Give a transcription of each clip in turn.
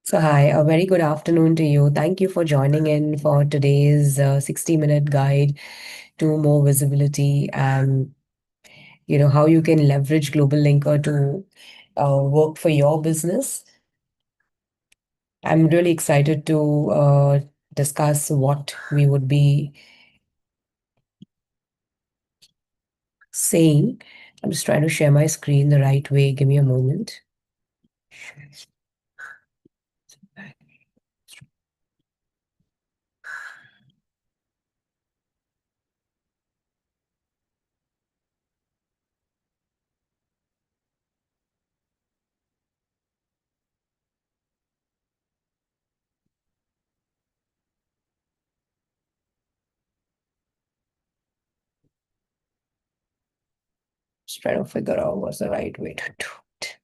So, hi, a very good afternoon to you. Thank you for joining in for today's 60-minute guide to more visibility and how you can leverage GlobalLinker to work for your business. I'm really excited to discuss what we would be saying. I'm just trying to share my screen the right way. Give me a moment. Just trying to figure out what's the right way to do it.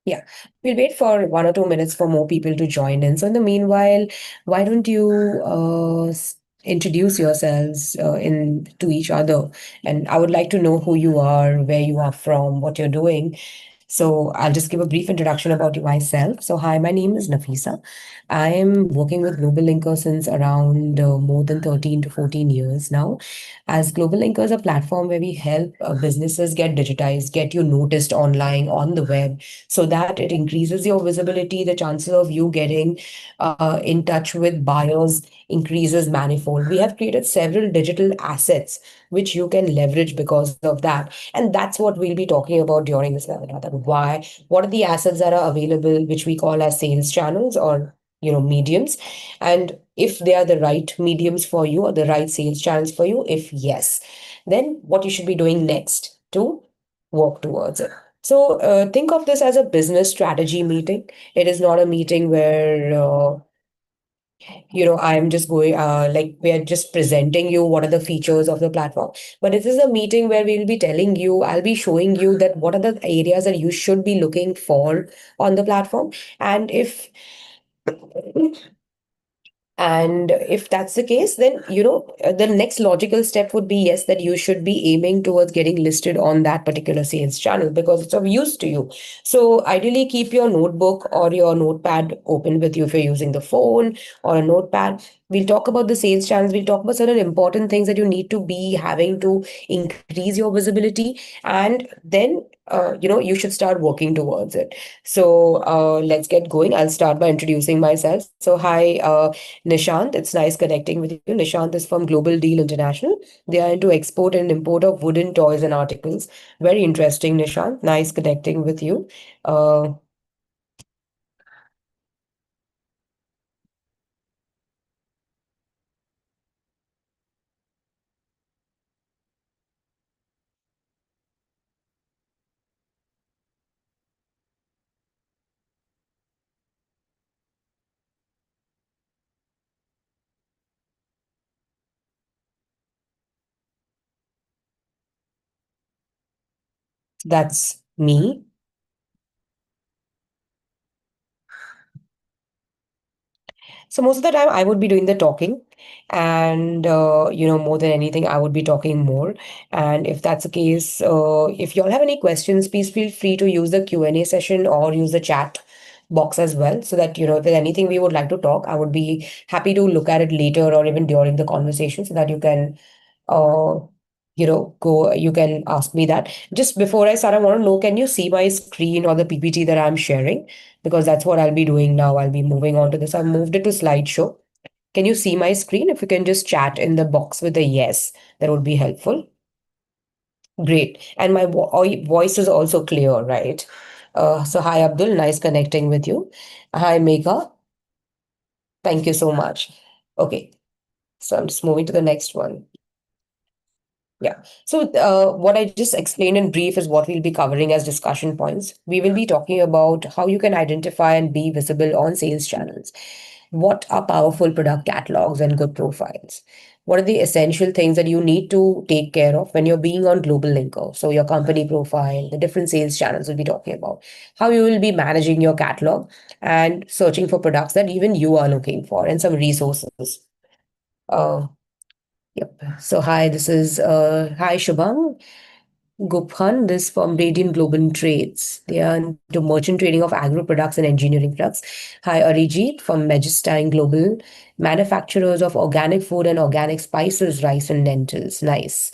Yeah, we'll wait for 1 or 2 minutes for more people to join in. So, in the meanwhile, why don't you introduce yourselves in to each other? And I would like to know who you are, where you are from, what you're doing. So, I'll just give a brief introduction about myself. So, hi, my name is Nafisa. I am working with GlobalLinker since around more than 13 to 14 years now. As GlobalLinker is a platform where we help businesses get digitized, get you noticed online, on the web so that it increases your visibility. The chances of you getting in touch with buyers increases manifold. We have created several digital assets which you can leverage because of that. And that's what we'll be talking about during this webinar. That why, what are the assets that are available, which we call as sales channels or mediums, and if they are the right mediums for you or the right sales channels for you. If yes, then what you should be doing next to work towards it. So think of this as a business strategy meeting. It is not a meeting where I'm just going like we are just presenting you what are the features of the platform. But this is a meeting where we will be telling you, I'll be showing you that what are the areas that you should be looking for on the platform. And if that's the case, then the next logical step would be yes, that you should be aiming towards getting listed on that particular sales channel because it's of use to you. So ideally, keep your notebook or your notepad open with you if you're using the phone or a notepad. We'll talk about the sales channels. We'll talk about certain important things that you need to be having to increase your visibility, and then you should start working towards it. So let's get going. I'll start by introducing myself. So hi. Nishant, it's nice connecting with you. Nishant is from Global Deal International. They are into export and import of wooden toys and articles. Very interesting, Nishant. Nice connecting with you. Uh, that's me. So most of the time, I would be doing the talking, and more than anything, I would be talking more. And if that's the case, if you all have any questions, please feel free to use the Q&A session or use the chat box as well, so that if there's anything we would like to talk, I would be happy to look at it later or even during the conversation, so that you can uh, you can ask me that. Just before I start, I want to know, can you see my screen or the PPT that I'm sharing? Because that's what I'll be doing now. I'll be moving on to this. I've moved it to slideshow. Can you see my screen? If you can just chat in the box with a yes, that would be helpful. Great. And my voice is also clear, right? So hi, Abdul. Nice connecting with you. Hi, Megha. Thank you so much. Okay. So I'm just moving to the next one. Yeah. So, what I just explained in brief is what we'll be covering as discussion points. We will be talking about how you can identify and be visible on sales channels. What are powerful product catalogs and good profiles? What are the essential things that you need to take care of when you're being on Global Linker? So, your company profile, the different sales channels we'll be talking about, how you will be managing your catalog and searching for products that even you are looking for, and some resources. Uh, Yep. So hi, this is hi Shubham Guphan, this from Radiant Global Trades. They are into merchant trading of agro products and engineering products. Hi Arijit from Magistine Global, manufacturers of organic food and organic spices, rice and lentils. Nice.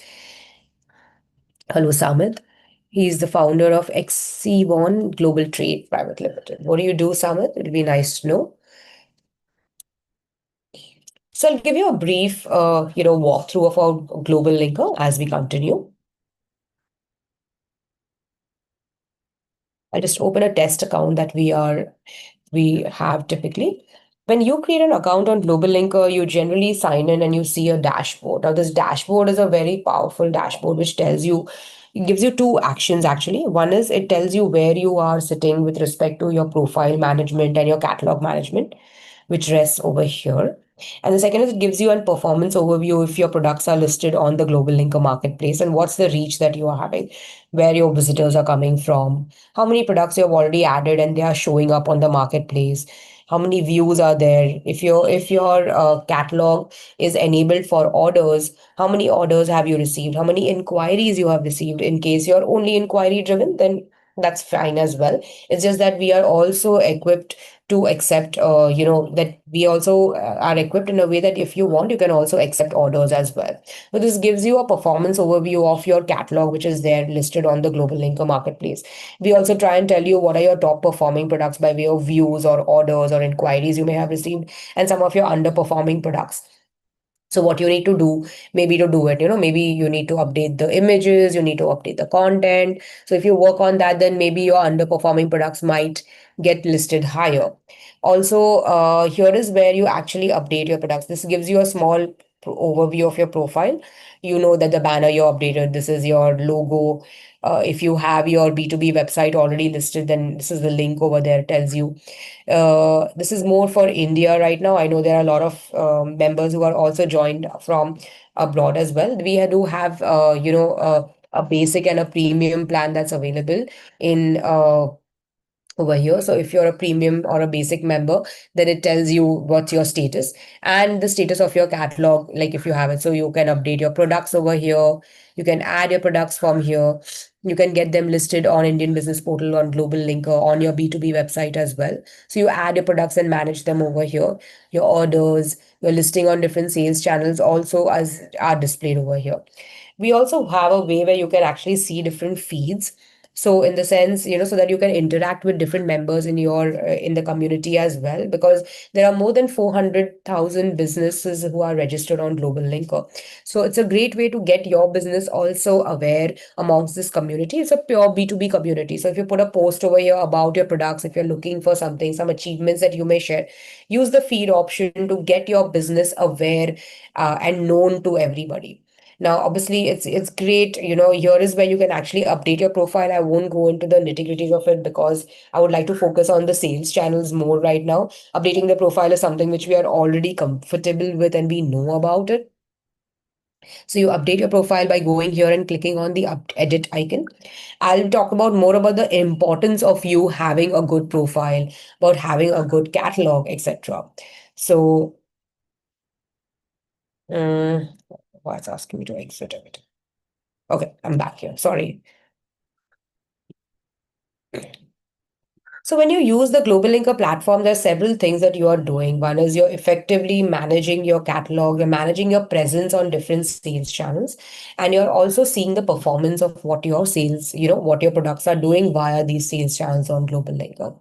Hello Samit. He's the founder of XC1 Global Trade Private Limited. What do you do, Samit? It'll be nice to know. So I'll give you a brief, walkthrough of our global linker as we continue. I'll just open a test account that we have typically. When you create an account on GlobalLinker, you generally sign in and you see a dashboard. Now, this dashboard is a very powerful dashboard which tells you, it gives you two actions actually. One is it tells you where you are sitting with respect to your profile management and your catalog management, which rests over here. And the second is it gives you a performance overview if your products are listed on the GlobalLinker marketplace and what's the reach that you are having, where your visitors are coming from, how many products you have already added and they are showing up on the marketplace, how many views are there, if your catalog is enabled for orders, how many orders have you received, how many inquiries you have received. In case you're only inquiry driven, then that's fine as well. It's just that we are also equipped to accept, that we also are equipped in a way that if you want, you can also accept orders as well. But this gives you a performance overview of your catalog, which is there listed on the Global Linker marketplace. We also try and tell you what are your top performing products by way of views or orders or inquiries you may have received, and some of your underperforming products. So what you need to do, maybe to do it, maybe you need to update the images, you need to update the content. So if you work on that, then maybe your underperforming products might get listed higher. Also, here is where you actually update your products. This gives you a small overview of your profile. You know that the banner you updated, this is your logo. If you have your B2B website already listed, then this is the link over there, tells you. This is more for India right now. I know there are a lot of members who are also joined from abroad as well. We do have, a basic and a premium plan that's available in over here. So if you're a premium or a basic member, then it tells you what's your status and the status of your catalog, like if you have it. So you can update your products over here. You can add your products from here. You can get them listed on Indian Business Portal, on Global Linker, on your B2B website as well. So you add your products and manage them over here. Your orders, your listing on different sales channels also as are displayed over here. We also have a way where you can actually see different feeds. So in the sense, so that you can interact with different members in your in the community as well, because there are more than 400,000 businesses who are registered on Global Linker. So it's a great way to get your business also aware amongst this community. It's a pure B2B community. So if you put a post over here about your products, if you're looking for something, some achievements that you may share, use the feed option to get your business aware and known to everybody. Now, obviously, it's great. Here is where you can actually update your profile. I won't go into the nitty-gritties of it because I would like to focus on the sales channels more right now. Updating the profile is something which we are already comfortable with and we know about it. So you update your profile by going here and clicking on the edit icon. I'll talk about more about the importance of you having a good profile, about having a good catalog, etc. So, um, why it's asking me to exit it. Okay, I'm back here. Sorry. So when you use the Global Linker platform, there are several things that you are doing. One is you're effectively managing your catalog, you're managing your presence on different sales channels, and you're also seeing the performance of what your sales, what your products are doing via these sales channels on Global Linker.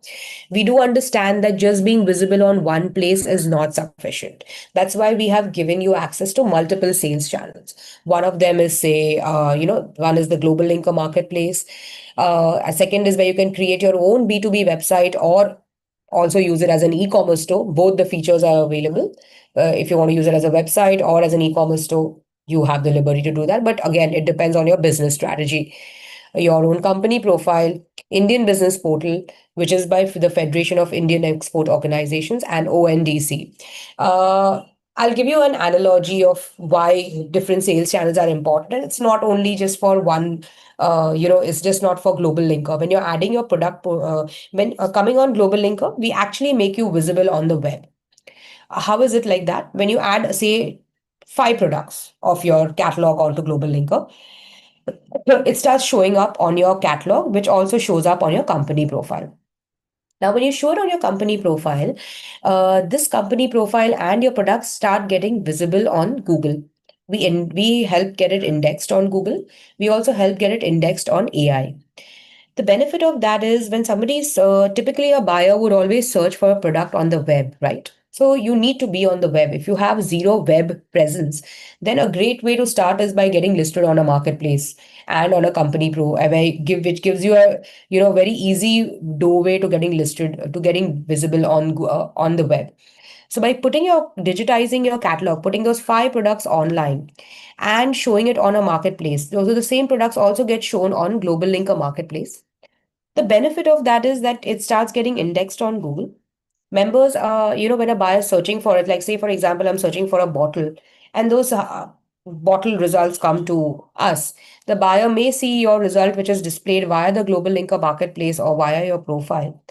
We do understand that just being visible on one place is not sufficient. That's why we have given you access to multiple sales channels. One of them is, say, one is the Global Linker marketplace. A second is where you can create your own B2B website or also use it as an e-commerce store. Both the features are available. If you want to use it as a website or as an e-commerce store, you have the liberty to do that. But again, it depends on your business strategy. Your own company profile, Indian Business Portal, which is by the Federation of Indian Export Organizations, and ONDC. Uh, I'll give you an analogy of why different sales channels are important. And it's not only just for one, it's just not for Global Linker. When you're adding your product, when coming on Global Linker, we actually make you visible on the web. How is it like that? When you add, say, five products of your catalog onto Global Linker, it starts showing up on your catalog, which also shows up on your company profile. Now, when you show it on your company profile, this company profile and your products start getting visible on Google. We help get it indexed on Google. We also help get it indexed on AI. The benefit of that is when somebody's typically a buyer would always search for a product on the web, right? So you need to be on the web. If you have zero web presence, then a great way to start is by getting listed on a marketplace and on a company pro, which gives you a very easy doorway to getting listed, to getting visible on the web. So by digitizing your catalog, putting those five products online and showing it on a marketplace, those are the same products also get shown on Global Linker marketplace. The benefit of that is that it starts getting indexed on Google. Members, when a buyer is searching for it, like say, for example, I'm searching for a bottle, and those bottle results come to us. The buyer may see your result, which is displayed via the Global Linker marketplace or via your profile,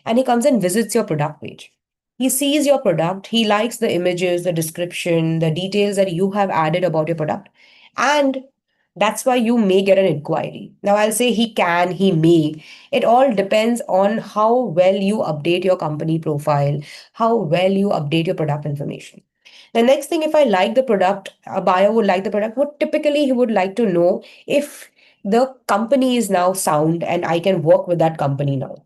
and he comes and visits your product page. He sees your product, he likes the images, the description, the details that you have added about your product, and that's why you may get an inquiry. Now, I'll say he can, he may. It all depends on how well you update your company profile, how well you update your product information. The next thing, if I like the product, a buyer would like the product, would typically he would like to know if the company is now sound and I can work with that company now.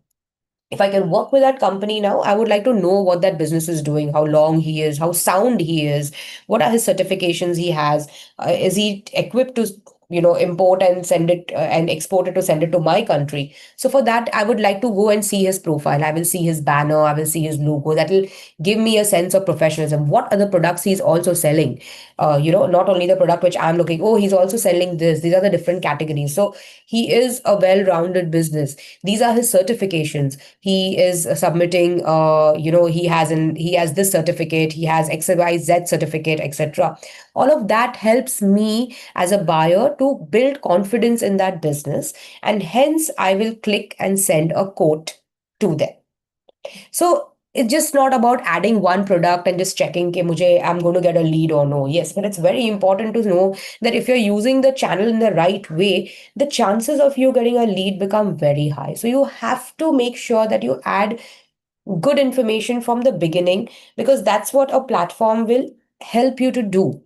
If I can work with that company now, I would like to know what that business is doing, how long he is, how sound he is, what are his certifications he has, is he equipped to import and send it and export it to send it to my country. So for that, I would like to go and see his profile. I will see his banner, I will see his logo. That will give me a sense of professionalism. What are the products he's also selling? Not only the product which I'm looking, oh, he's also selling this. These are the different categories. So he is a well-rounded business. These are his certifications. He is submitting, he has this certificate, he has XYZ certificate, etc. All of that helps me as a buyer to build confidence in that business, and hence I will click and send a quote to them. So it's just not about adding one product and just checking कि I'm going to get a lead or no. Yes, but it's very important to know that if you're using the channel in the right way, the chances of you getting a lead become very high. So you have to make sure that you add good information from the beginning, because that's what a platform will help you to do.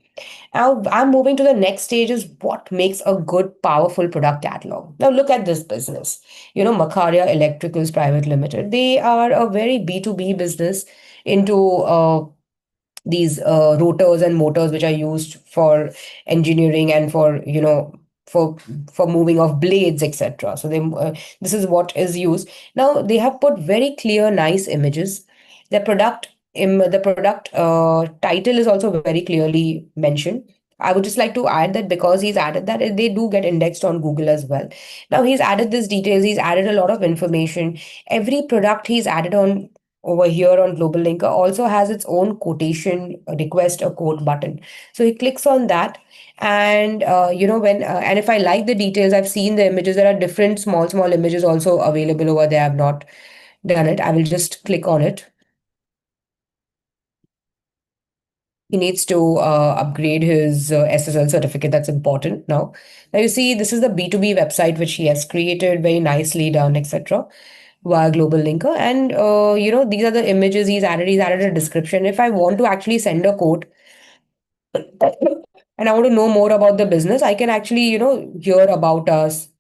Now, I'm moving to the next stage is what makes a good, powerful product catalog. Now, look at this business. Makaria Electricals Private Limited. They are a very B2B business into these rotors and motors which are used for engineering and for for moving of blades, etc. So this is what is used. Now they have put very clear nice images. The product title is also very clearly mentioned. I would just like to add that because he's added that, they do get indexed on Google as well. Now he's added these details, he's added a lot of information. Every product he's added on over here on Global Linker also has its own quotation request a quote button. So he clicks on that, and and if I like the details, I've seen the images. There are different small images also available over there. I've not done it. I will just click on it. He needs to upgrade his SSL certificate. That's important now. Now you see, this is the B2B website which he has created, very nicely done, etc. via Global Linker. And these are the images he's added. He's added a description. If I want to actually send a quote and I want to know more about the business, I can actually hear about us.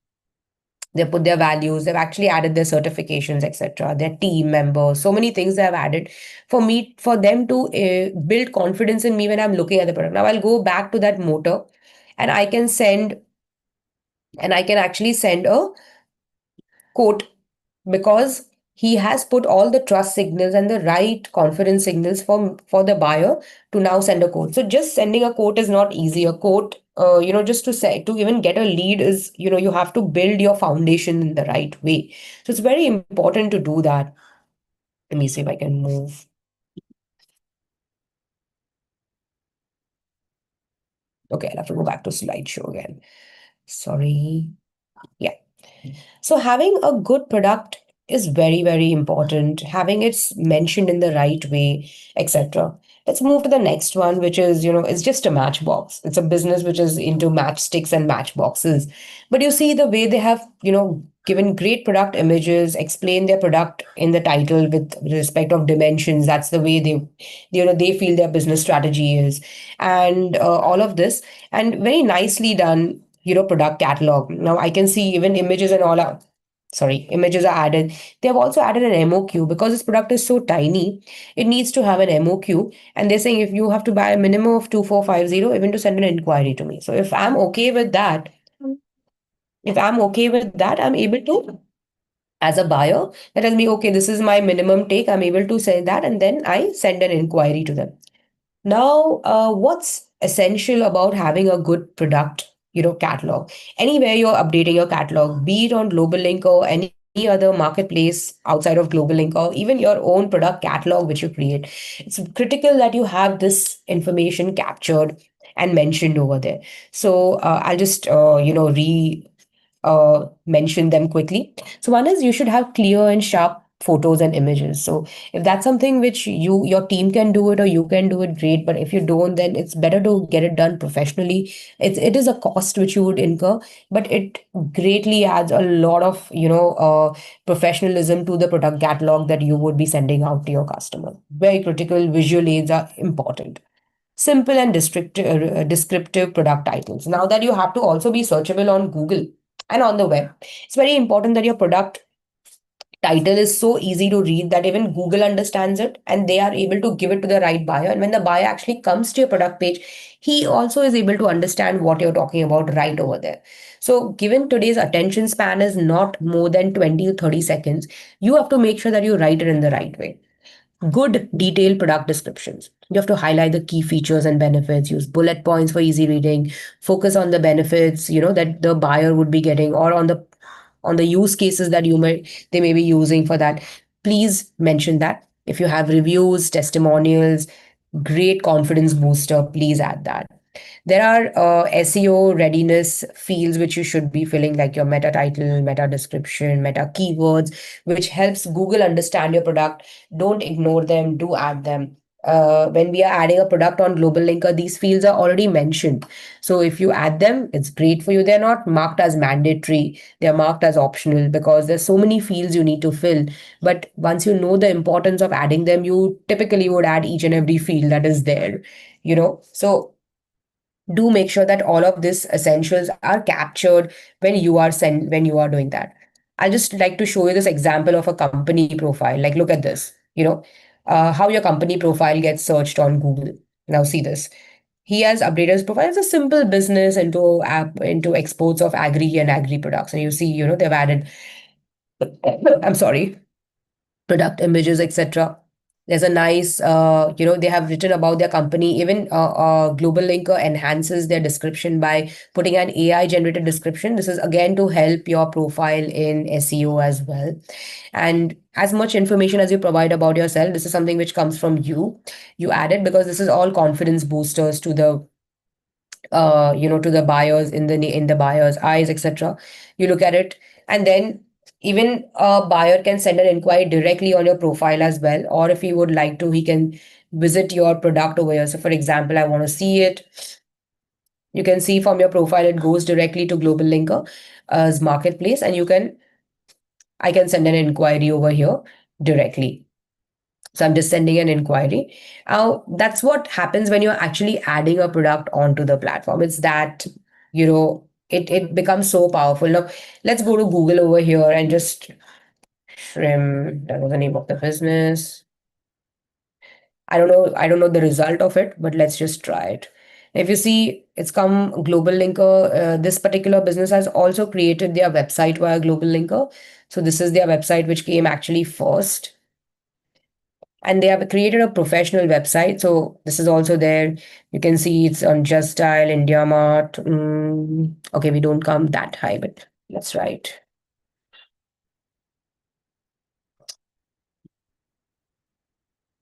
They put their values, they've actually added their certifications, etc., their team members, so many things they have added for them to build confidence in me when I'm looking at the product. Now I'll go back to that motor, and I can actually send a quote, because he has put all the trust signals and the right confidence signals for the buyer to now send a quote. So just sending a quote is not easy. A quote, just to say, to even get a lead is, you have to build your foundation in the right way. So it's very important to do that. Let me see if I can move. Okay, I'll have to go back to slideshow again. Sorry. Yeah. So having a good product is very, very important. Having it mentioned in the right way, etc. Let's move to the next one, which is, it's just a matchbox. It's a business which is into matchsticks and matchboxes. But you see the way they have, given great product images, explain their product in the title with respect of dimensions. That's the way they feel their business strategy is, and all of this, and very nicely done. Product catalog. Now I can see even images and all are sorry, images are added. They have also added an MOQ because this product is so tiny. It needs to have an MOQ, and they're saying if you have to buy a minimum of 2450, even to send an inquiry to me. So if I'm okay with that, I'm able to, as a buyer, that tells me, okay, this is my minimum take. I'm able to say that, and then I send an inquiry to them. Now, what's essential about having a good product, catalog? Anywhere you're updating your catalog, be it on GlobalLinker or any other marketplace outside of GlobalLinker, or even your own product catalog which you create, it's critical that you have this information captured and mentioned over there. So I'll just, mention them quickly. So one is you should have clear and sharp photos and images. So if that's something which your team can do it or you can do it, great. But if you don't, then it's better to get it done professionally. It is a cost which you would incur, but it greatly adds a lot of professionalism to the product catalog that you would be sending out to your customer. Very critical. Visual aids are important. Simple and descriptive product titles. Now that you have to also be searchable on Google and on the web, it's very important that your product title is so easy to read that even Google understands it and they are able to give it to the right buyer. And when the buyer actually comes to your product page, he also is able to understand what you're talking about right over there. So, given today's attention span is not more than 20 to 30 seconds, you have to make sure that you write it in the right way. Good detailed product descriptions. You have to highlight the key features and benefits, use bullet points for easy reading, focus on the benefits, that the buyer would be getting, or on the use cases that they may be using for that. Please mention that. If you have reviews, testimonials, great confidence booster, please add that. There are SEO readiness fields which you should be filling, like your meta title, meta description, meta keywords, which helps Google understand your product. Don't ignore them, do add them. When we are adding a product on GlobalLinker, these fields are already mentioned. So if you add them, it's great for you. They're not marked as mandatory, they're marked as optional because there's so many fields you need to fill. But once you know the importance of adding them, you typically would add each and every field that is there. So do make sure that all of these essentials are captured when you are doing that. I'll just like to show you this example of a company profile. Like, look at this, how your company profile gets searched on Google. Now see this. He has updated his profile as a simple business into exports of agri and agri products. And you see, they've added, I'm sorry, product images, etc. There's a nice, they have written about their company. Even Global Linker enhances their description by putting an AI generated description. This is again to help your profile in SEO as well. And as much information as you provide about yourself, this is something which comes from you. You add it because this is all confidence boosters to the buyers in the buyer's eyes, etc. You look at it, and then even a buyer can send an inquiry directly on your profile as well, or if he would like to, he can visit your product over here. So for example, I want to see it. You can see from your profile it goes directly to Global Linker as marketplace, and I can send an inquiry over here directly. So I'm just sending an inquiry. Now, that's what happens when you're actually adding a product onto the platform. It's that, it becomes so powerful. Now, let's go to Google over here and just trim. That was the name of the business. I don't know the result of it, but let's just try it. If you see, it's come Global Linker. This particular business has also created their website via Global Linker. So this is their website, which came actually first. And they have created a professional website. So this is also there. You can see it's on Just Style, India Mart. Okay, we don't come that high, but let's write.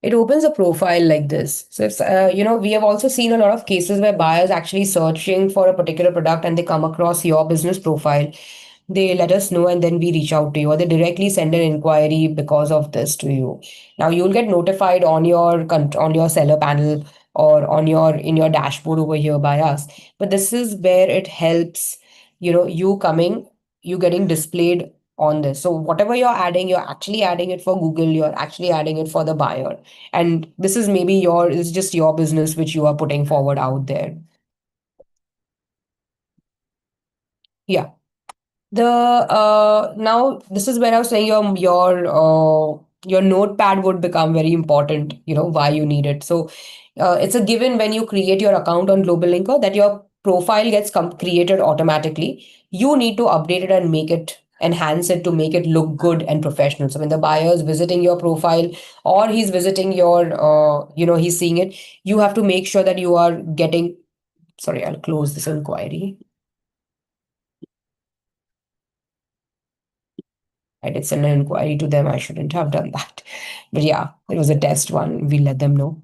It opens a profile like this. So it's, we have also seen a lot of cases where buyers actually searching for a particular product and they come across your business profile. they let us know and then we reach out to you, or they directly send an inquiry because of this to you. Now you'll get notified on your on your seller panel or on your in your dashboard over here by us. But this is where it helps, you coming, you getting displayed on this. So whatever you're adding, you're actually adding it for Google, you're actually adding it for the buyer. And this is maybe it's just your business which you are putting forward out there. Yeah. The Now this is where I was saying your notepad would become very important, why you need it. So it's a given when you create your account on GlobalLinker that your profile gets created automatically. You need to update it and enhance it to make it look good and professional. So when the buyer is visiting your profile or he's visiting he's seeing it, you have to make sure that you are getting, sorry, I'll close this inquiry. I did send an inquiry to them. I shouldn't have done that. But yeah, it was a test one. We let them know.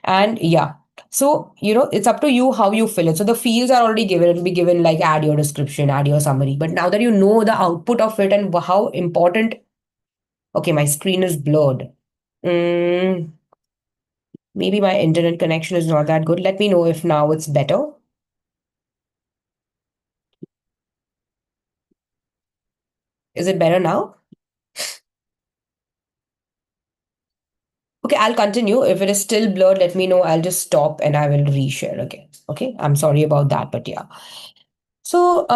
And yeah, so, it's up to you how you fill it. So the fields are already given. It'll be given like add your description, add your summary. But now that you know the output of it and how important, okay, my screen is blurred. Mm, Maybe my internet connection is not that good. Let me know if now it's better. Is it better now? Okay, I'll continue. If it is still blurred, let me know. I'll just stop and I will reshare again. Okay, I'm sorry about that, but yeah. So,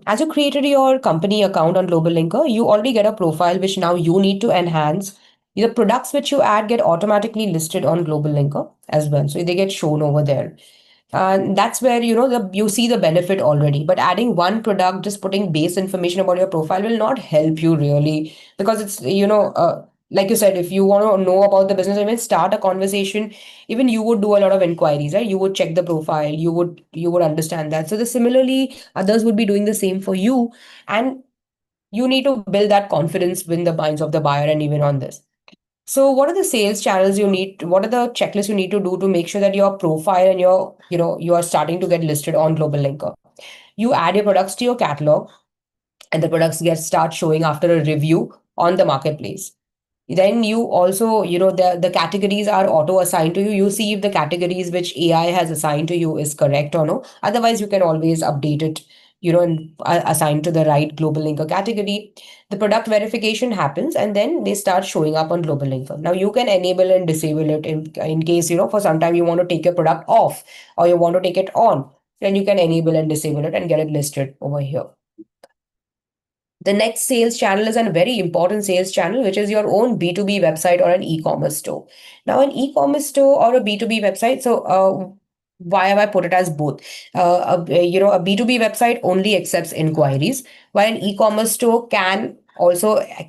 as you created your company account on GlobalLinker, you already get a profile which now you need to enhance. The products which you add get automatically listed on GlobalLinker as well. So they get shown over there. And that's where you see the benefit already. But adding one product, just putting base information about your profile will not help you really, because it's like you said, if you want to know about the business, even start a conversation, even you would do a lot of inquiries, right? You would check the profile, you would understand that. So the similarly, others would be doing the same for you, and you need to build that confidence within the minds of the buyer and even on this. So what are the sales channels you need? What are the checklists you need to do to make sure that your profile and you are starting to get listed on GlobalLinker? You add your products to your catalog, and the products get start showing after a review on the marketplace. Then you also, the categories are auto assigned to you. You see if the categories which AI has assigned to you is correct or no. Otherwise, you can always update it, and assign to the right Global Linker category. The product verification happens and then they start showing up on Global Linker. Now you can enable and disable it in case, for some time you want to take your product off or you want to take it on. Then you can enable and disable it and get it listed over here. The next sales channel is a very important sales channel, which is your own B2B website or an e-commerce store. Now, an e-commerce store or a B2B website, so why have I put it as both? A B2B website only accepts inquiries, while an e-commerce store can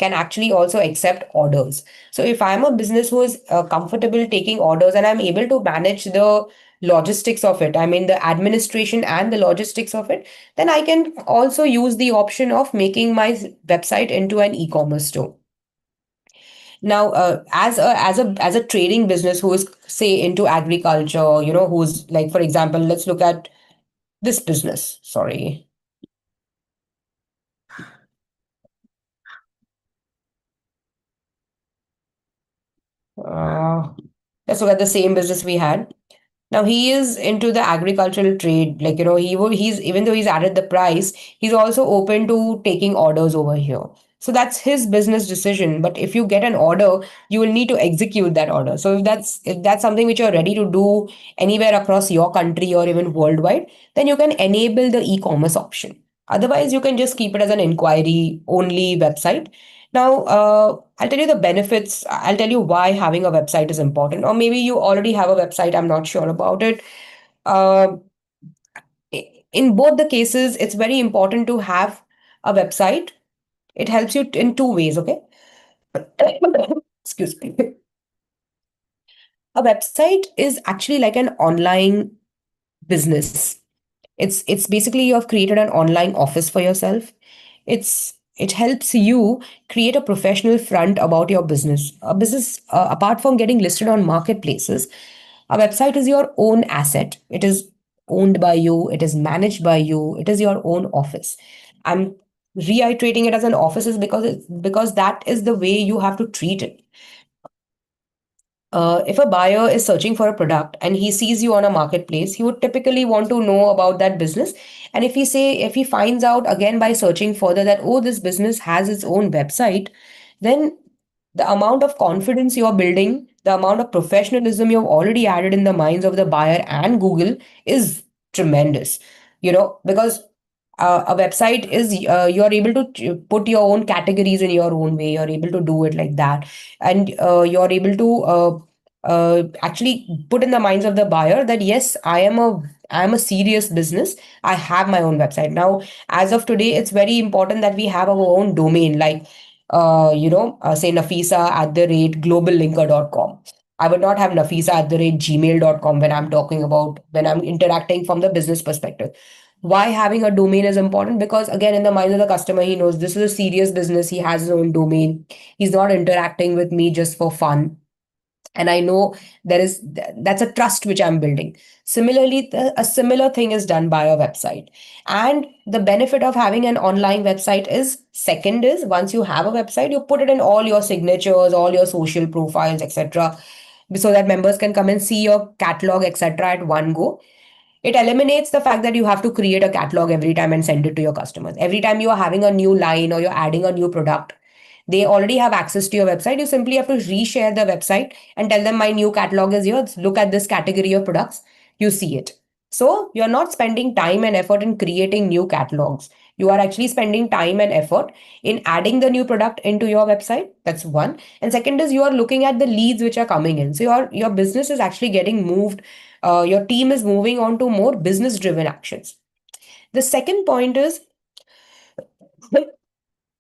actually also accept orders. So if I'm a business who is comfortable taking orders and I'm able to manage the logistics of it, I mean the administration and the logistics of it, then I can also use the option of making my website into an e-commerce store. Now, as a trading business who is say into agriculture, who's like, for example, let's look at this business. Sorry, uh, let's look at the same business we had. Now he is into the agricultural trade. Like, he's even though he's added the price, he's also open to taking orders over here. So that's his business decision. But if you get an order, you will need to execute that order. So if that's something which you're ready to do anywhere across your country or even worldwide, then you can enable the e-commerce option. Otherwise, you can just keep it as an inquiry only website. Now, I'll tell you the benefits. I'll tell you why having a website is important. Or maybe you already have a website, I'm not sure about it. Uh, in both the cases, it's very important to have a website. It helps you in two ways, okay? Excuse me. A website is actually like an online business. It's basically you have created an online office for yourself. It helps you create a professional front about your business. A business, apart from getting listed on marketplaces, a website is your own asset. It is owned by you. It is managed by you. It is your own office. I'm reiterating it as an office is because that is the way you have to treat it. If a buyer is searching for a product and he sees you on a marketplace, he would typically want to know about that business. And if he finds out again by searching further that, oh, this business has its own website, then the amount of confidence you're building, the amount of professionalism you've already added in the minds of the buyer and Google is tremendous. Because a website is, you're able to put your own categories in your own way. You're able to do it like that, and you're able to actually put in the minds of the buyer that yes, I am a serious business. I have my own website now. As of today, it's very important that we have our own domain, like say Nafisa at the rate globallinker.com. I would not have Nafisa at the rate gmail.com when I'm interacting from the business perspective. Why having a domain is important? Because again, in the mind of the customer, he knows this is a serious business. He has his own domain. He's not interacting with me just for fun. And I know that's a trust which I'm building. Similarly, a similar thing is done by a website. And the benefit of having an online website is, second is, once you have a website, you put it in all your signatures, all your social profiles, etc., so that members can come and see your catalog, etc., at one go. It eliminates the fact that you have to create a catalog every time and send it to your customers. Every time you are having a new line or you're adding a new product, they already have access to your website. You simply have to reshare the website and tell them my new catalog is here. Look at this category of products. You see it. So you're not spending time and effort in creating new catalogs. You are actually spending time and effort in adding the new product into your website. That's one. And second is you are looking at the leads which are coming in. So your business is actually getting moved. Your team is moving on to more business driven actions. The second point is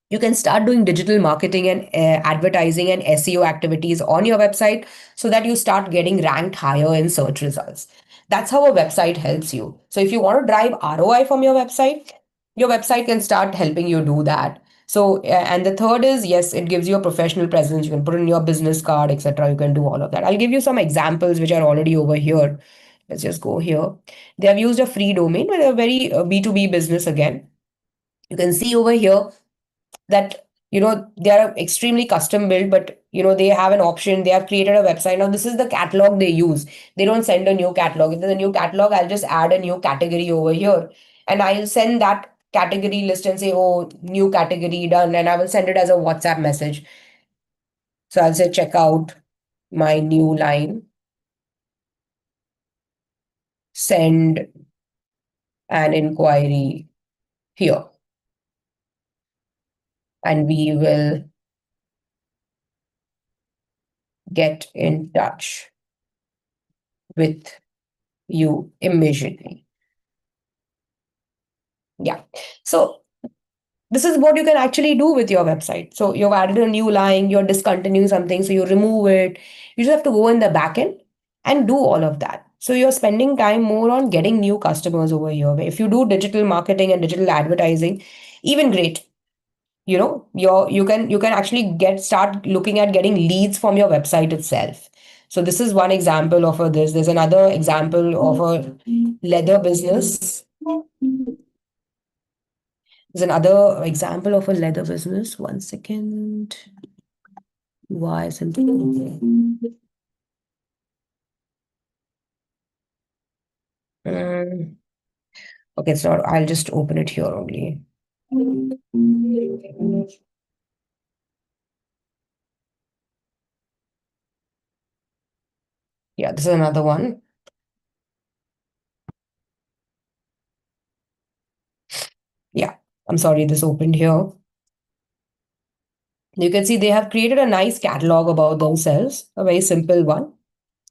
you can start doing digital marketing and advertising and SEO activities on your website so that you start getting ranked higher in search results. That's how a website helps you. So if you want to drive ROI from your website can start helping you do that. So, and the third is, yes, it gives you a professional presence. You can put in your business card, etc. You can do all of that. I'll give you some examples which are already over here. Let's just go here. They have used a free domain, but a very B2B business again. You can see over here that they are extremely custom built, but they have an option. They have created a website. Now this is the catalog they use. They don't send a new catalog. If there's a new catalog, I'll just add a new category over here, and I'll send that category list and say, oh, new category done, and I will send it as a WhatsApp message. So I'll say check out my new line, send an inquiry here, and we will get in touch with you immediately. Yeah. So this is what you can actually do with your website. So you've added a new line, you're discontinuing something, so you remove it. You just have to go in the backend and do all of that. So you're spending time more on getting new customers over here. If you do digital marketing and digital advertising, even great. You can actually start looking at getting leads from your website itself. So this is one example of this. There's another example of a leather business. There's another example of a leather business. One second. Why isn't it opening? Okay, it's not. I'll just open it here only. Yeah, this is another one. Yeah, I'm sorry, this opened here. You can see they have created a nice catalog about themselves, a very simple one.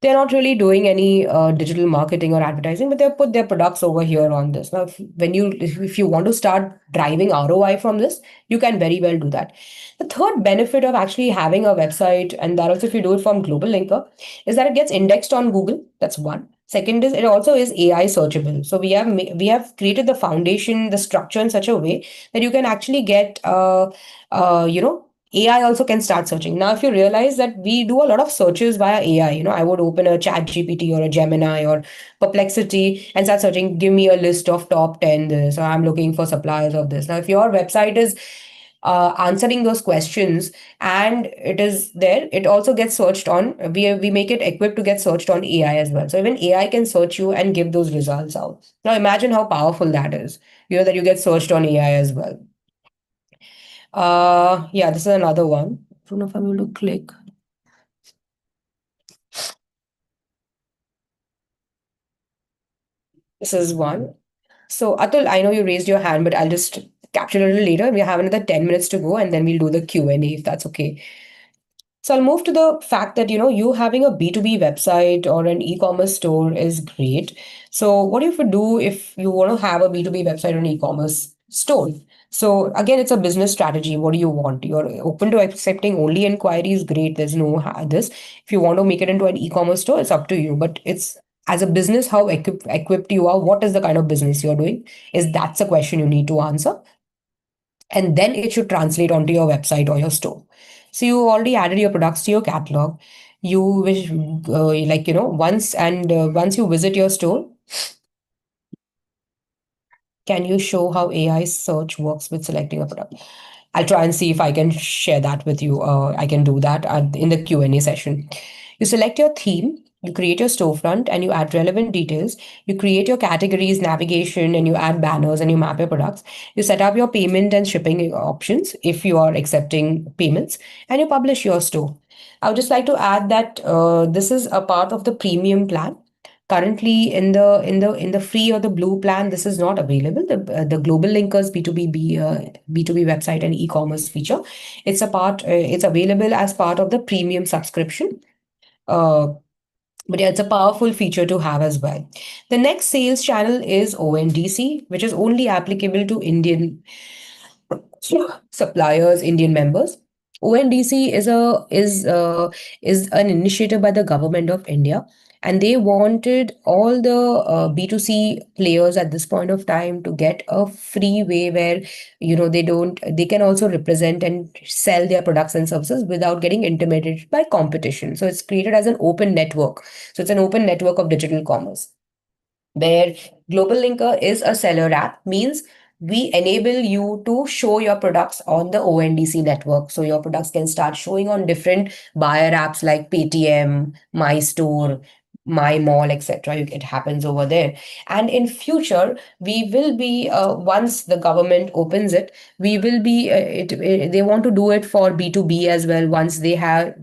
They're not really doing any digital marketing or advertising, but they've put their products over here on this. Now, if you want to start driving ROI from this, you can very well do that. The third benefit of actually having a website, and that also if you do it from GlobalLinker, is that it gets indexed on Google. That's one. Second is it also is AI searchable. So we have created the foundation, the structure in such a way that you can actually get AI also can start searching. Now, if you realize that we do a lot of searches via AI, I would open a chat GPT or a Gemini or Perplexity and start searching, give me a list of top 10 this, or I'm looking for suppliers of this. Now, if your website is answering those questions and it is there, it also gets searched on. We make it equipped to get searched on AI as well. So even AI can search you and give those results out. Now, imagine how powerful that is, that you get searched on AI as well. Yeah, this is another one. I don't know if I'm able to click. This is one. So, Atul, I know you raised your hand, but I'll just capture it a little later. We have another 10 minutes to go, and then we'll do the Q&A if that's okay. So I'll move to the fact that you having a B2B website or an e-commerce store is great. So what do you do if you want to have a B2B website or an e-commerce store? So again, it's a business strategy. What do you want? You're open to accepting only inquiries, great. There's no this. If you want to make it into an e-commerce store, it's up to you. But it's as a business, how equipped you are, what is the kind of business you're doing? That's a question you need to answer, and then it should translate onto your website or your store. So you already added your products to your catalog. You wish, once you visit your store, can you show how AI search works with selecting a product? I'll try and see if I can share that with you. I can do that in the Q&A session. You select your theme, you create your storefront, and you add relevant details. You create your categories, navigation, and you add banners and you map your products. You set up your payment and shipping options if you are accepting payments, and you publish your store. I would just like to add that this is a part of the premium plan. Currently, in the free or the blue plan, this is not available. The GlobalLinker's B2B website and e-commerce feature. It's available as part of the premium subscription. Uh, but yeah, it's a powerful feature to have as well. The next sales channel is ONDC, which is only applicable to Indian suppliers, Indian members. ONDC is an initiative by the government of India, and they wanted all the B2C players at this point of time to get a free way where they can also represent and sell their products and services without getting intimidated by competition. So it's created as an open network. So it's an open network of digital commerce where GlobalLinker is a seller app, means we enable you to show your products on the ONDC network. So your products can start showing on different buyer apps like Paytm, My Store, My Mall, etc. It happens over there. And in future, we will be once the government opens it, we will be they want to do it for B2B as well. Once they have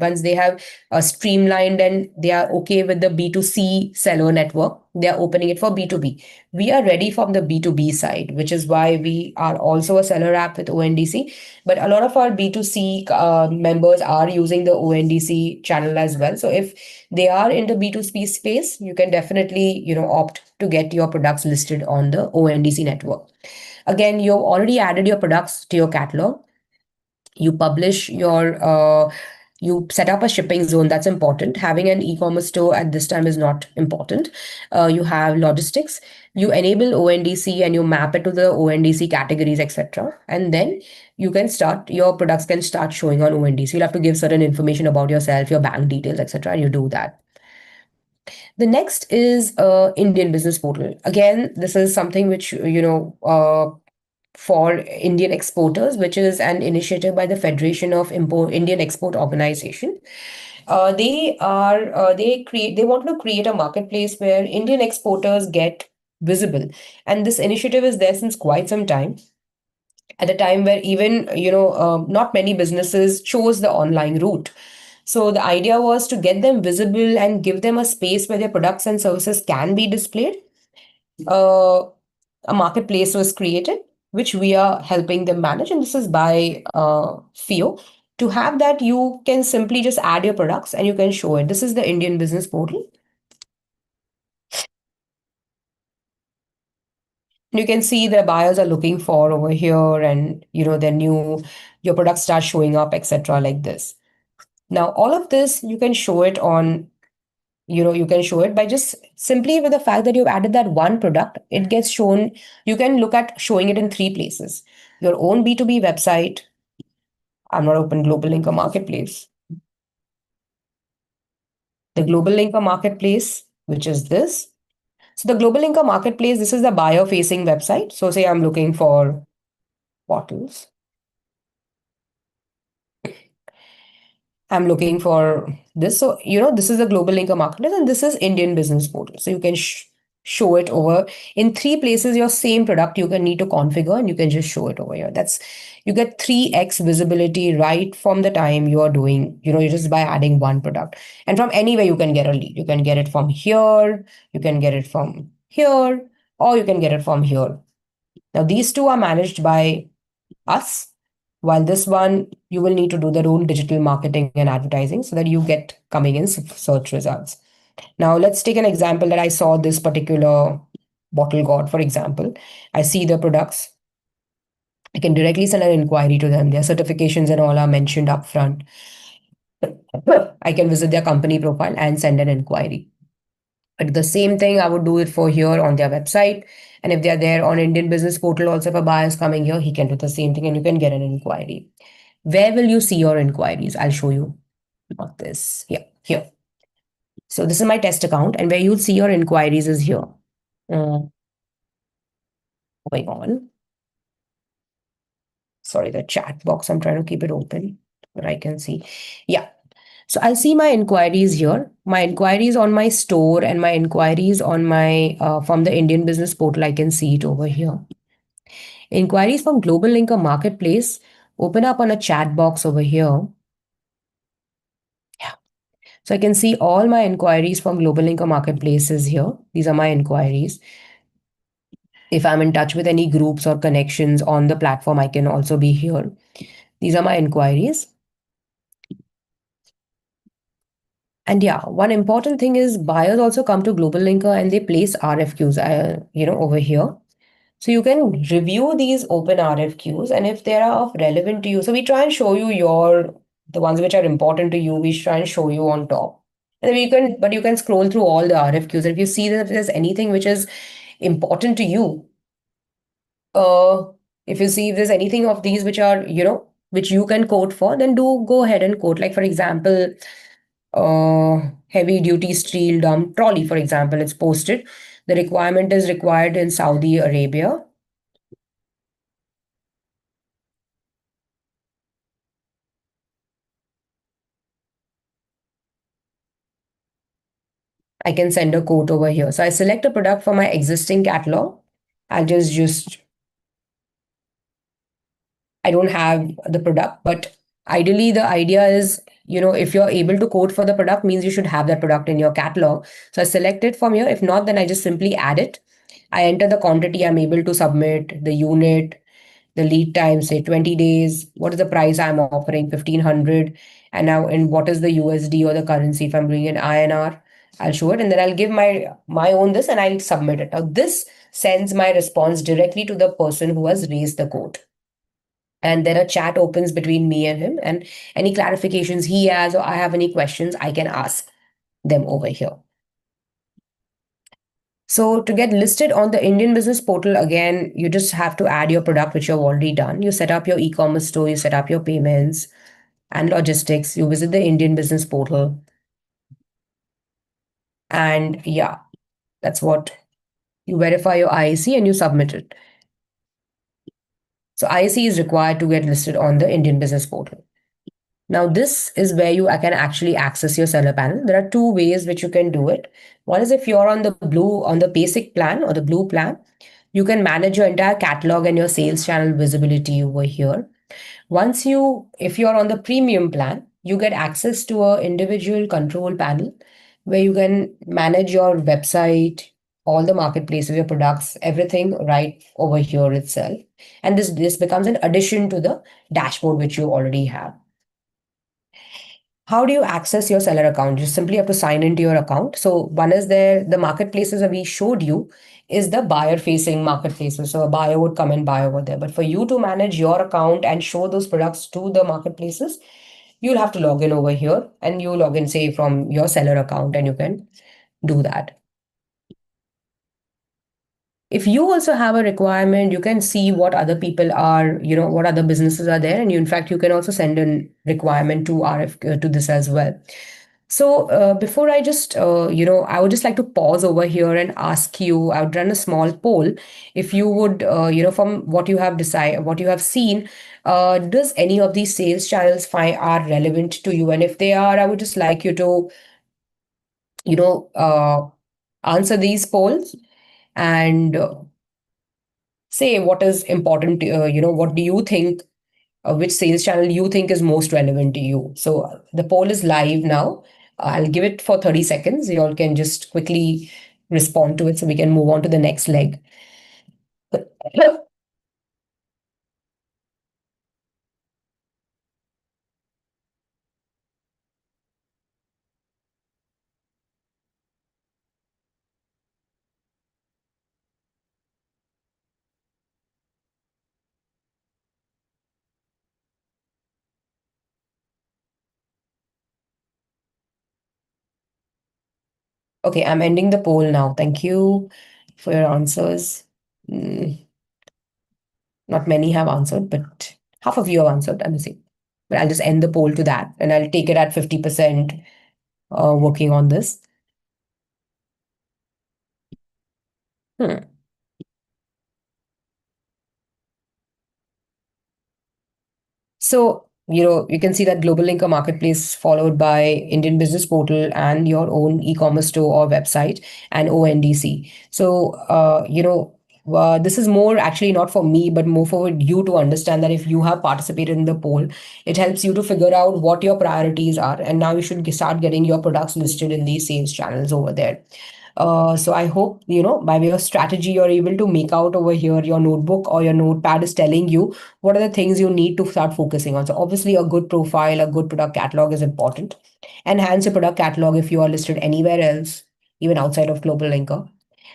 streamlined and they are okay with the B2C seller network, they are opening it for B2B. We are ready from the B2B side, which is why we are also a seller app with ONDC. But a lot of our B2C members are using the ONDC channel as well. So if they are in the B2C space, you can definitely opt to get your products listed on the ONDC network. Again, you've already added your products to your catalog. You publish your you set up a shipping zone. That's important. Having an e-commerce store at this time is not important. You have logistics. You enable ONDC and you map it to the ONDC categories, etc. And then your products can start showing on ONDC. You'll have to give certain information about yourself, your bank details, etc. And you do that. The next is Indian Business Portal. Again, this is something which for Indian exporters, which is an initiative by the Federation of Indian Export Organization. They want to create a marketplace where Indian exporters get visible, and this initiative is there since quite some time. At a time where even not many businesses chose the online route. So the idea was to get them visible and give them a space where their products and services can be displayed. Uh, a marketplace was created, which we are helping them manage, and this is by FIO. To have that, you can simply just add your products and you can show it. This is the Indian Business Portal. You can see the buyers are looking for over here, and your products start showing up, etc. like this. Now, all of this you can show it on, you can show it by just simply with the fact that you've added that one product, it gets shown. You can look at showing it in three places: your own B2B website, I'm not open GlobalLinker Marketplace. The GlobalLinker Marketplace, which is this. So the GlobalLinker Marketplace, this is the buyer-facing website. So say I'm looking for bottles. I'm looking for this. So, this is the GlobalLinker Marketplace and this is Indian Business Portal. So you can show it over in three places, your same product you can need to configure and you can just show it over here. You get 3x visibility right from the time you are doing, you just by adding one product. And from anywhere you can get a lead. You can get it from here, you can get it from here, or you can get it from here. Now, these two are managed by us, while this one, you will need to do their own digital marketing and advertising so that you get coming in search results. Now, let's take an example that I saw this particular bottle god, for example. I see the products. I can directly send an inquiry to them. Their certifications and all are mentioned up front. I can visit their company profile and send an inquiry. But the same thing, I would do it for here on their website. And if they're there on Indian Business Portal, also if a buyer is coming here, he can do the same thing and you can get an inquiry. Where will you see your inquiries? I'll show you. Not this. Yeah, here. So this is my test account, and where you'll see your inquiries is here. Going on. Sorry, the chat box, I'm trying to keep it open, but I can see. Yeah. So I'll see my inquiries here. My inquiries on my store and my inquiries on my from the Indian Business Portal, I can see it over here. Inquiries from GlobalLinker Marketplace open up on a chat box over here. Yeah. So I can see all my inquiries from GlobalLinker Marketplaces here. These are my inquiries. If I'm in touch with any groups or connections on the platform, I can also be here. These are my inquiries. And yeah, one important thing is buyers also come to GlobalLinker and they place RFQs, over here. So you can review these open RFQs, and if they are of relevant to you, so we try and show you the ones which are important to you, we try and show you on top. And then you can scroll through all the RFQs. And if you see that there's anything which is important to you, uh, if you see if there's anything of these which are, which you can quote for, then do go ahead and quote. Like for example, heavy duty steel dump trolley, for example, it's posted. The requirement is required in Saudi Arabia. I can send a quote over here. So I select a product for my existing catalog. I'll just I don't have the product, but ideally the idea is, if you're able to quote for the product, means you should have that product in your catalog. So I select it from here. If not, then I just simply add it. I enter the quantity I'm able to submit, the unit, the lead time, say 20 days. What is the price I'm offering? 1500. And now, in what is the USD or the currency? If I'm doing in INR, I'll show it and then I'll give my own this and I'll submit it. Now, this sends my response directly to the person who has raised the quote. And then a chat opens between me and him, and any clarifications he has or I have any questions, I can ask them over here. So to get listed on the Indian Business Portal, again, you just have to add your product, which you've already done. You set up your e-commerce store, you set up your payments and logistics. You visit the Indian Business Portal. And yeah, that's what you verify your IEC and you submit it. So IEC is required to get listed on the Indian Business Portal. Now, this is where you can actually access your seller panel. There are two ways which you can do it. One is if you're on the basic plan or the blue plan, you can manage your entire catalog and your sales channel visibility over here. If you're on the premium plan, you get access to an individual control panel where you can manage your website, all the marketplaces, your products, everything right over here itself. And this becomes an addition to the dashboard which you already have. How do you access your seller account? You simply have to sign into your account. So one is the marketplaces that we showed you is the buyer facing marketplaces. So a buyer would come and buy over there. But for you to manage your account and show those products to the marketplaces, you'll have to log in over here and you log in, say, from your seller account and you can do that. If you also have a requirement, you can see what other people are, what other businesses are there, and in fact, you can also send a requirement to RF to this as well. So before I just, I would just like to pause over here and ask you. I would run a small poll. If you would, from what you have decided, what you have seen, does any of these sales channels find are relevant to you? And if they are, I would just like you to, you know, uh, answer these polls and say what is important. What do you think? Which sales channel you think is most relevant to you? So the poll is live now. I'll give it for 30 seconds. You all can just quickly respond to it so we can move on to the next leg. Okay, I'm ending the poll now. Thank you for your answers. Mm, Not many have answered, but half of you have answered, I'm saying. But I'll just end the poll to that and I'll take it at 50% working on this. Hmm. So, you can see that GlobalLinker Marketplace followed by Indian Business Portal and your own e-commerce store or website and ONDC. So, this is more actually not for me, but more for you to understand that if you have participated in the poll, it helps you to figure out what your priorities are. And now you should start getting your products listed in these sales channels over there. So I hope, by way of strategy, you're able to make out over here your notebook or your notepad is telling you what are the things you need to start focusing on. So obviously a good profile, a good product catalog is important. Enhance your product catalog if you are listed anywhere else, even outside of Global Linker.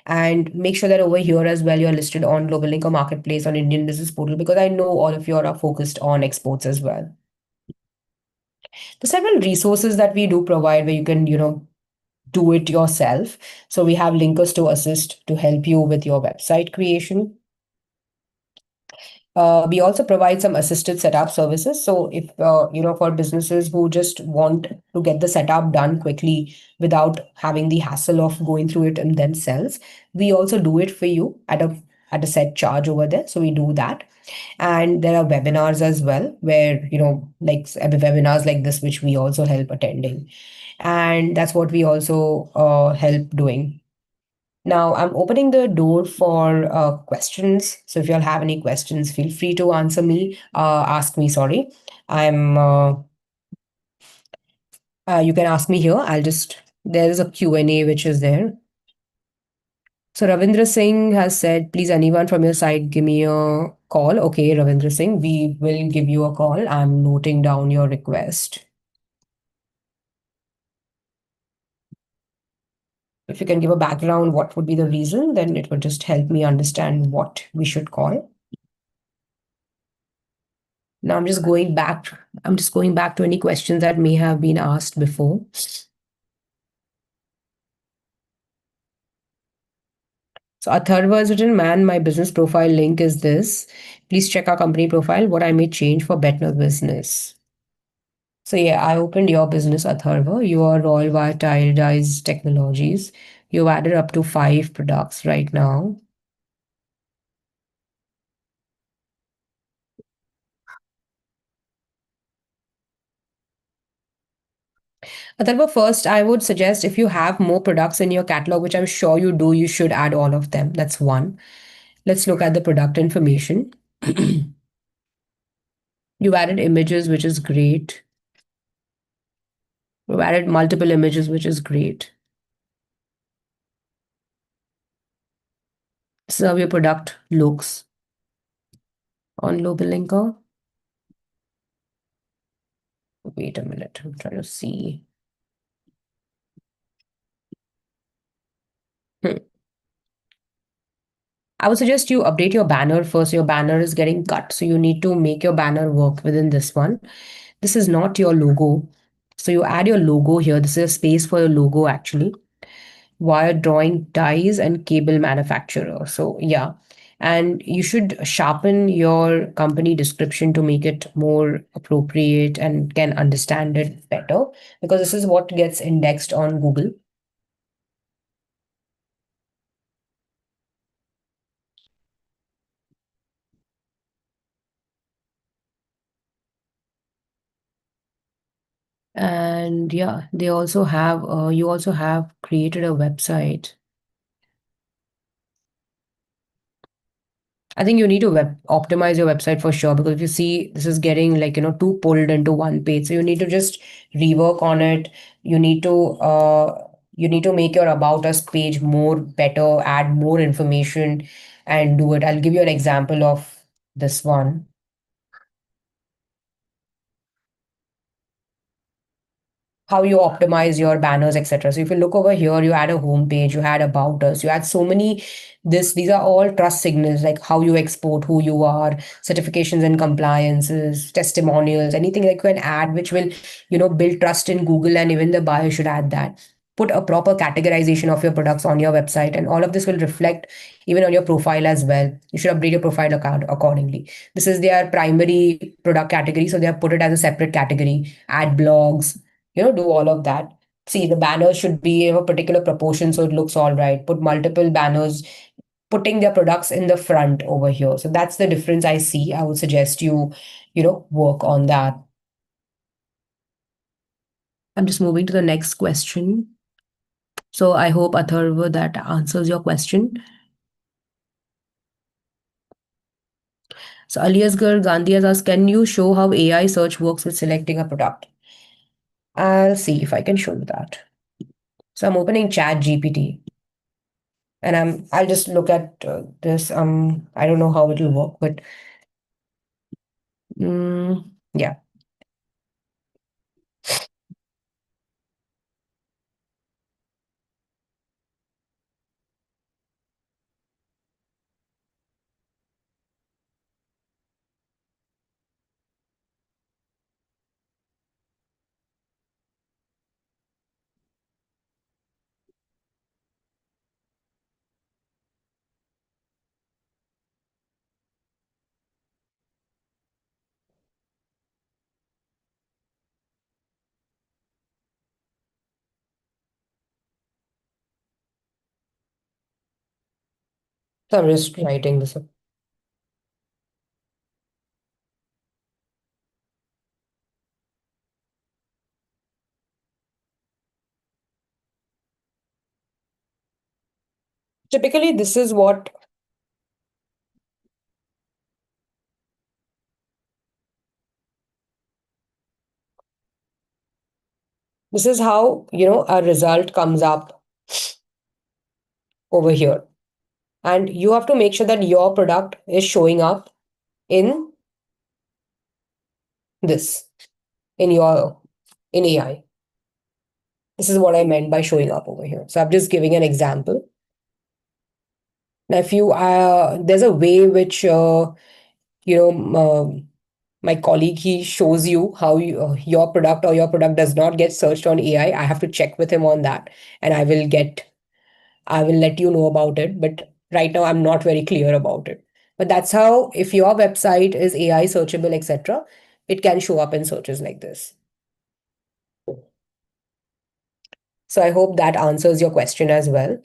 And make sure that over here as well, you're listed on Global Linker Marketplace on Indian Business Portal, because I know all of you are focused on exports as well. There's several resources that we do provide where you can, do it yourself. So we have linkers to assist to help you with your website creation. We also provide some assisted setup services. So if for businesses who just want to get the setup done quickly without having the hassle of going through it in themselves, we also do it for you at a set charge over there. So we do that. And there are webinars as well, where like webinars like this, which we also help attending, and that's what we also help doing. Now I'm opening the door for questions. So if you all have any questions, feel free to ask me, sorry. I'm, you can ask me here. There is a Q&A which is there. So Ravindra Singh has said, please, anyone from your side, give me a call. Okay, Ravindra Singh, we will give you a call. I'm noting down your request. If you can give a background, what would be the reason, then it would just help me understand what we should call. Now I'm just going back. I'm just going back to any questions that may have been asked before. So Atharva has written, man, my business profile link is this. Please check our company profile, what I may change for better business. So yeah, I opened your business, Atharva. You are Royal Tire Technologies. You've added up to 5 products right now. Atharva, first, I would suggest if you have more products in your catalog, which I'm sure you do, you should add all of them. That's one. Let's look at the product information. You've added images, which is great. You've added multiple images, which is great. This is how your product looks on GlobalLinker. Wait a minute, I'm trying to see. Hmm. I would suggest you update your banner first. Your banner is getting cut, so you need to make your banner work within this one. This is not your logo. So you add your logo here. This is a space for your logo actually. wire drawing dies and cable manufacturer. So yeah. And you should sharpen your company description to make it more appropriate and can understand it better, because this is what gets indexed on Google. And yeah, they also have, you also have created a website. I think you need to optimize your website for sure, because if you see this is getting like, too pulled into one page. So you need to just rework on it. You need to you need to make your about us page more better, add more information and do it. I'll give you an example of this one. How you optimize your banners, etc. So if you look over here, you add a home page, you add about us, you add so many. These are all trust signals, like how you export, who you are, certifications and compliances, testimonials, anything that you can add, which will build trust in Google, and even the buyer should add that. Put a proper categorization of your products on your website, and all of this will reflect even on your profile as well. You should update your profile account accordingly. This is their primary product category, so they have put it as a separate category. Add blogs, do all of that. See, the banners should be of a particular proportion so it looks all right. Put multiple banners, putting their products in the front over here. So that's the difference I see. I would suggest you work on that. I'm just moving to the next question. So I hope, Atharva, that answers your question. So Aliasgar Gandhi has asked, can you show how AI search works with selecting a product? I'll see if I can show you that. So I'm opening Chat GPT, and I'll just look at this. I don't know how it will work, but yeah. So I'm just writing this up. Typically, this is how a result comes up over here, and you have to make sure that your product is showing up in this in your in AI. This is what I meant by showing up over here. So I'm just giving an example. Now, if you there's a way which you know my colleague, he shows you how your product or your product does not get searched on AI. I have to check with him on that, and I will let you know about it. But right now, I'm not very clear about it. But that's how, if your website is AI searchable, etc., it can show up in searches like this. So I hope that answers your question as well.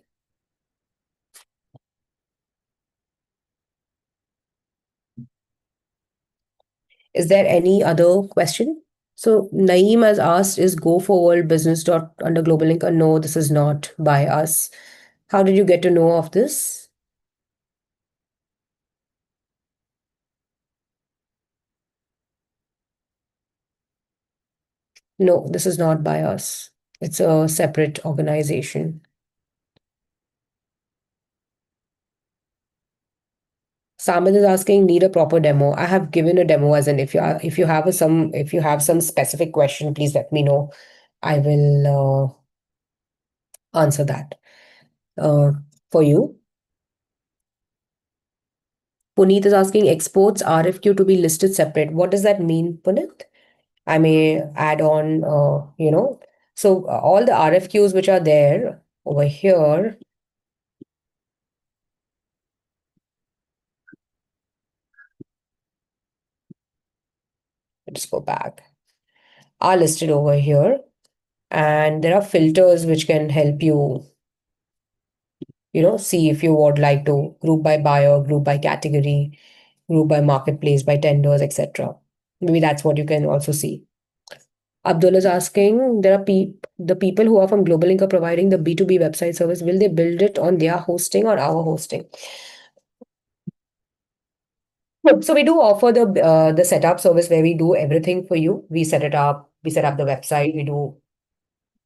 Is there any other question? So Naeem has asked, is Go Forward Business dot under GlobalLinker? No, this is not by us. How did you get to know of this? No, this is not by us. It's a separate organization. Samad is asking, need a proper demo. I have given a demo, as in if you have some specific question, please let me know. I will answer that uh, for you. Puneet is asking, exports RFQ to be listed separate. What does that mean, Puneet? I may add on, so all the RFQs which are there, over here, let's go back, are listed over here. And there are filters which can help you, see if you would like to group by buyer, group by category, group by marketplace, by tenders, etc. Maybe that's what you can also see. Abdul is asking, there are the people who are from GlobalLinker are providing the B2B website service. Will they build it on their hosting or our hosting? So we do offer the setup service where we do everything for you. We set it up, we set up the website, we do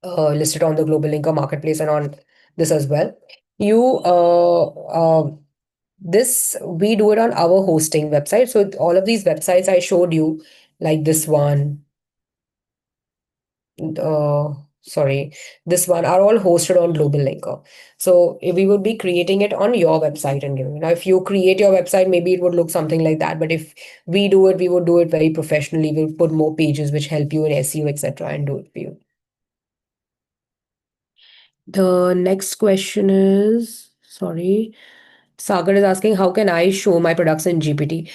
list it on the GlobalLinker marketplace and on this as well. You this we do it on our hosting website. So all of these websites I showed you, like this one, uh, sorry, this one are all hosted on GlobalLinker. So if we would be creating it on your website and giving. Now, if you create your website, maybe it would look something like that. But if we do it, we would do it very professionally. We'll put more pages which help you in SEO, etc., and do it for you. The next question is, sorry, Sagar is asking, how can I show my products in GPT?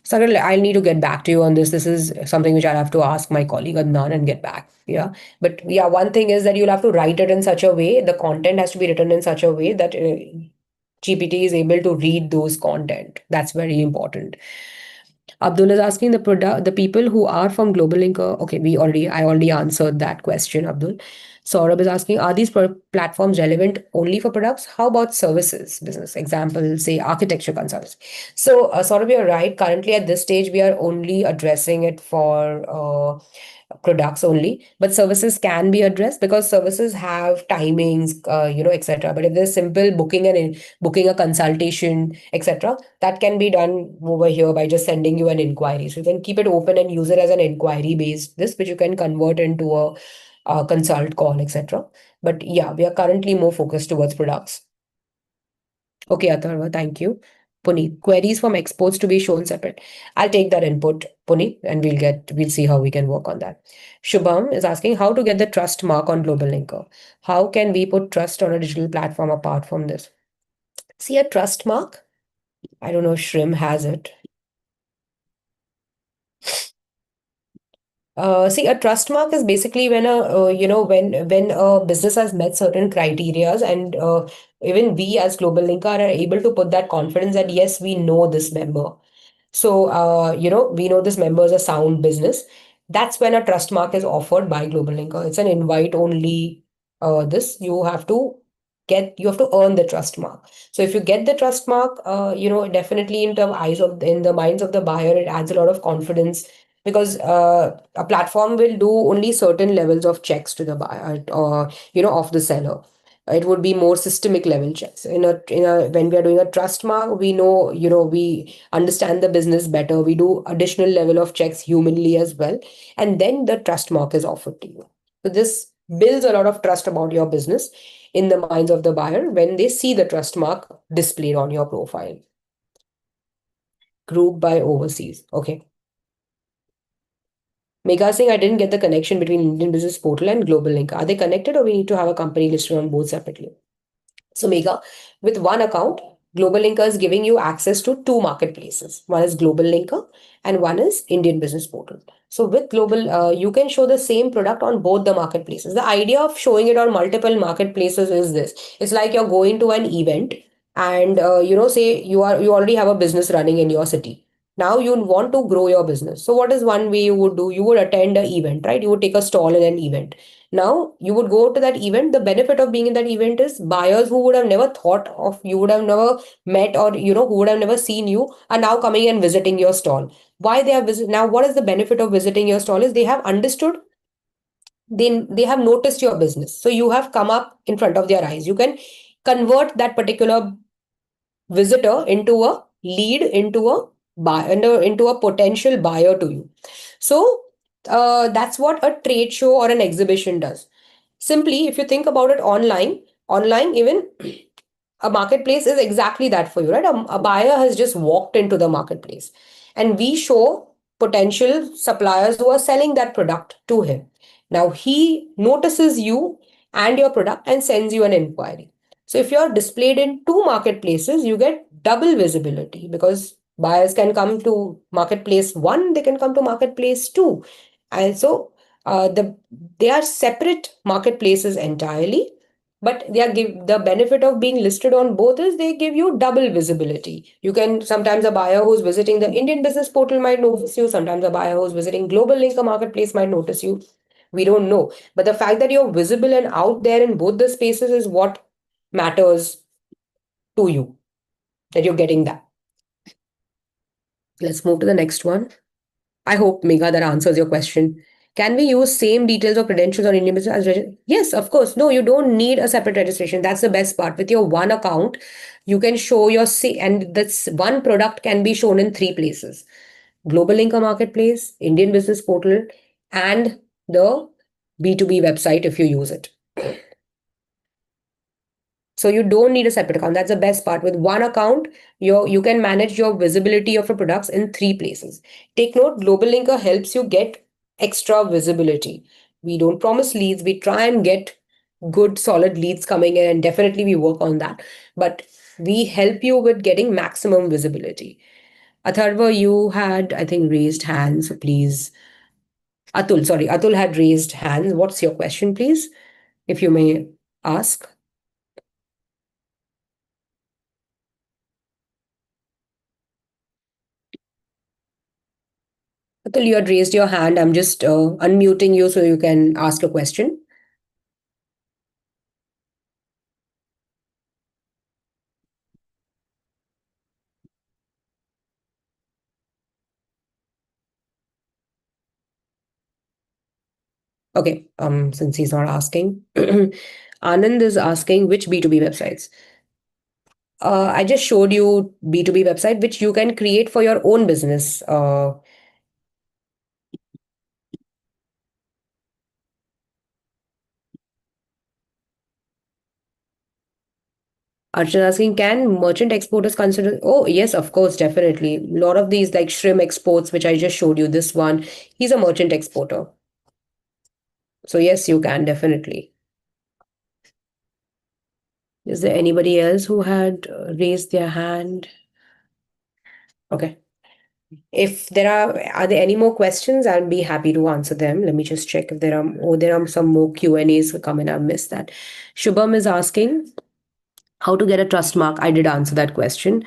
Sagar, I'll need to get back to you on this. This is something which I'll have to ask my colleague Adnan and get back. Yeah. But yeah, one thing is that you'll have to write it in such a way, the content has to be written in such a way that GPT is able to read those content. That's very important. Abdul is asking the people who are from GlobalLinker. Okay, I already answered that question, Abdul. Saurabh is asking, are these platforms relevant only for products? How about services business? Example, say architecture consultants. So, Saurabh, you're right. Currently, at this stage, we are only addressing it for products only, but services can be addressed because services have timings, etc. But if there's simple booking a consultation, etc., that can be done over here by just sending you an inquiry. So you can keep it open and use it as an inquiry based this, which you can convert into a consult call, etc. But yeah, we are currently more focused towards products. Okay, Atharva, thank you. Puneet, queries from exports to be shown separate. I'll take that input, Puneet, and we'll see how we can work on that. Shubham is asking how to get the trust mark on GlobalLinker. How can we put trust on a digital platform apart from this? See a trust mark? I don't know if Shrim has it. See, a trust mark is basically when when a business has met certain criterias, and even we as GlobalLinker are able to put that confidence that yes, we know this member. So, we know this member is a sound business. That's when a trust mark is offered by GlobalLinker. It's an invite only. This you have to earn the trust mark. So if you get the trust mark, definitely in the minds of the buyer, it adds a lot of confidence because a platform will do only certain levels of checks to the buyer or of the seller. It would be more systemic level checks. In a when we are doing a trust mark, we know, we understand the business better. We do additional level of checks humanly as well, and then the trust mark is offered to you. So this builds a lot of trust about your business in the minds of the buyer when they see the trust mark displayed on your profile. Group by overseas. Okay. Megha Singh, I didn't get the connection between Indian Business Portal and Global Link. Are they connected or we need to have a company listed on both separately? So Mega, with one account, Global Linker is giving you access to two marketplaces. One is Global Linker and one is Indian Business Portal. So with Global, you can show the same product on both the marketplaces. The idea of showing it on multiple marketplaces is this. It's like you're going to an event and, say you already have a business running in your city. Now you want to grow your business. So what is one way you would do? You would attend an event, right? You would take a stall in an event. Now you would go to that event. The benefit of being in that event is buyers who would have never thought of you, would have never met, or who would have never seen you, are now coming and visiting your stall. Why they are now? What is the benefit of visiting your stall? Is they have understood, they have noticed your business. So you have come up in front of their eyes. You can convert that particular visitor into a lead, into a buyer, into a potential buyer to you. So that's what a trade show or an exhibition does. Simply, if you think about it, online even a marketplace is exactly that for you, right? A buyer has just walked into the marketplace and we show potential suppliers who are selling that product to him. Now he notices you, and your product and sends you an inquiry. So if you're displayed in two marketplaces, you get double visibility because buyers can come to marketplace one, they can come to marketplace two. And so they are separate marketplaces entirely, but they are give the benefit of being listed on both is they give you double visibility. You can sometimes a buyer who's visiting the Indian business portal might notice you, sometimes a buyer who's visiting Global Linker marketplace might notice you. We don't know. But the fact that you're visible and out there in both the spaces is what matters to you, that you're getting that. Let's move to the next one. I hope, Megha, that answers your question. Can we use same details or credentials on Indian business as Yes, of course. No, you don't need a separate registration. That's the best part. With your one account, you can show your and this one product can be shown in three places: Global Linker Marketplace, Indian Business Portal, and the B2B website if you use it. So you don't need a separate account. That's the best part. With one account, you can manage your visibility of your products in three places. Take note, Global Linker helps you get extra visibility. We don't promise leads. We try and get good, solid leads coming in, and definitely we work on that. But we help you with getting maximum visibility. Atharva, you had, I think, raised hands. So please. Atul, sorry, Atul had raised hands. What's your question, please? If you may ask. Atul, you had raised your hand. I'm just unmuting you so you can ask a question. Okay, since he's not asking, Anand is asking which B2B websites. I just showed you B2B website which you can create for your own business. Archana asking, can merchant exporters consider? Oh, yes, of course, definitely. A lot of these like shrimp exports, which I just showed you, this one, he's a merchant exporter. So yes, you can definitely. Is there anybody else who had raised their hand? Okay. If are there any more questions, I'll be happy to answer them. Let me just check if there are some more Q&As coming. I've missed that. Shubham is asking how to get a trust mark. I did answer that question.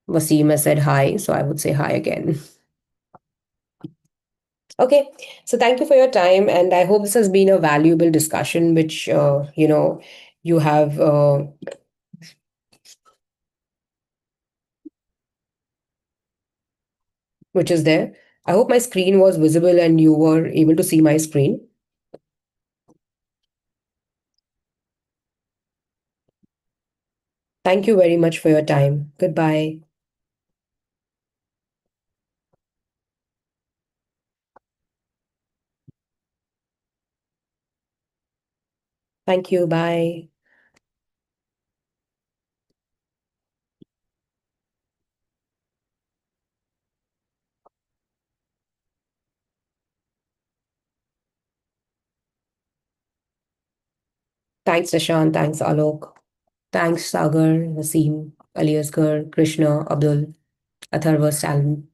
Wasim has said hi, so I would say hi again. Okay, so thank you for your time, and I hope this has been a valuable discussion, which you have which is there. I hope my screen was visible and you were able to see my screen. Thank you very much for your time. Goodbye. Thank you. Bye. Thanks, Nishant. Thanks, Alok. Thanks, Sagar, Wasim, Aliasgar, Krishna, Abdul, Atharva, Salman.